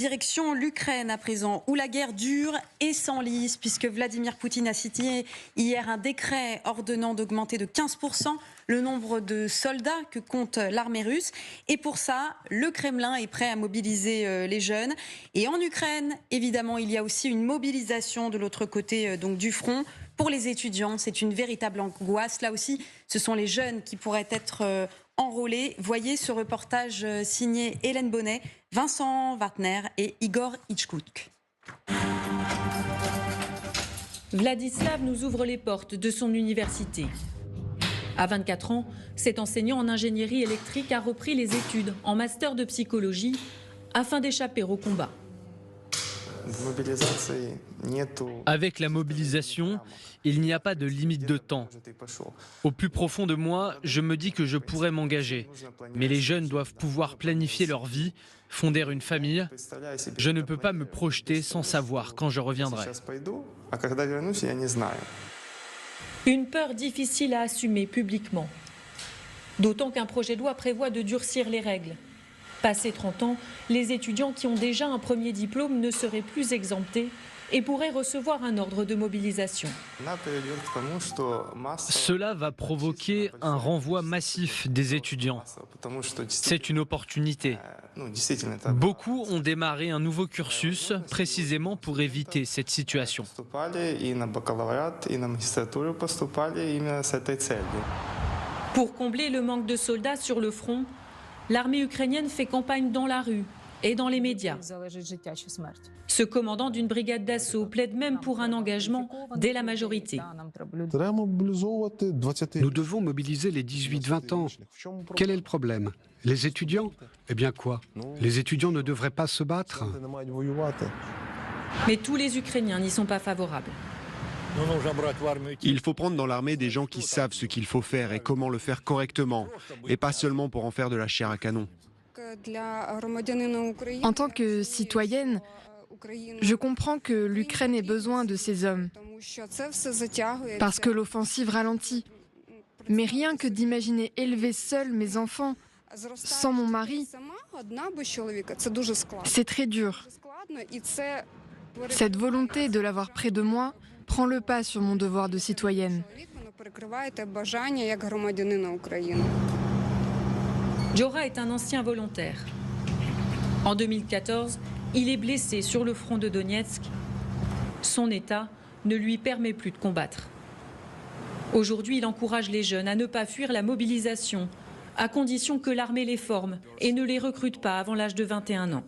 Direction l'Ukraine à présent, où la guerre dure et s'enlise, puisque Vladimir Poutine a signé hier un décret ordonnant d'augmenter de 15% le nombre de soldats que compte l'armée russe. Et pour ça, le Kremlin est prêt à mobiliser les jeunes. Et en Ukraine, évidemment, il y a aussi une mobilisation de l'autre côté donc du front. Pour les étudiants, c'est une véritable angoisse. Là aussi, ce sont les jeunes qui pourraient être enrôlés. Voyez ce reportage signé Hélène Bonnet, Vincent Wartner et Igor Hitchcock. Vladislav nous ouvre les portes de son université. À 24 ans, cet enseignant en ingénierie électrique a repris les études en master de psychologie afin d'échapper au combat. Avec la mobilisation, il n'y a pas de limite de temps. Au plus profond de moi, je me dis que je pourrais m'engager. Mais les jeunes doivent pouvoir planifier leur vie, fonder une famille. Je ne peux pas me projeter sans savoir quand je reviendrai. Une peur difficile à assumer publiquement. D'autant qu'un projet de loi prévoit de durcir les règles. Passé 30 ans, les étudiants qui ont déjà un premier diplôme ne seraient plus exemptés et pourraient recevoir un ordre de mobilisation. Cela va provoquer un renvoi massif des étudiants. C'est une opportunité. Beaucoup ont démarré un nouveau cursus précisément pour éviter cette situation. Pour combler le manque de soldats sur le front, l'armée ukrainienne fait campagne dans la rue et dans les médias. Ce commandant d'une brigade d'assaut plaide même pour un engagement dès la majorité. Nous devons mobiliser les 18-20 ans. Quel est le problème? Les étudiants? Eh bien quoi? Les étudiants ne devraient pas se battre? Mais tous les Ukrainiens n'y sont pas favorables. Il faut prendre dans l'armée des gens qui savent ce qu'il faut faire et comment le faire correctement, et pas seulement pour en faire de la chair à canon. En tant que citoyenne, je comprends que l'Ukraine ait besoin de ces hommes, parce que l'offensive ralentit. Mais rien que d'imaginer élever seule mes enfants, sans mon mari, c'est très dur. Cette volonté de l'avoir près de moi prend le pas sur mon devoir de citoyenne. Jora est un ancien volontaire. En 2014, il est blessé sur le front de Donetsk. Son état ne lui permet plus de combattre. Aujourd'hui, il encourage les jeunes à ne pas fuir la mobilisation, à condition que l'armée les forme et ne les recrute pas avant l'âge de 21 ans.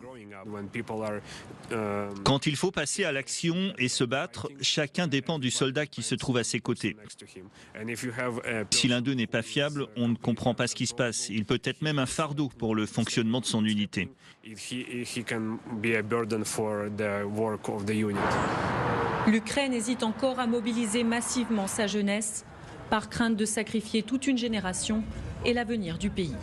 Quand il faut passer à l'action et se battre, chacun dépend du soldat qui se trouve à ses côtés. Si l'un d'eux n'est pas fiable, on ne comprend pas ce qui se passe. Il peut être même un fardeau pour le fonctionnement de son unité. L'Ukraine hésite encore à mobiliser massivement sa jeunesse, par crainte de sacrifier toute une génération et l'avenir du pays.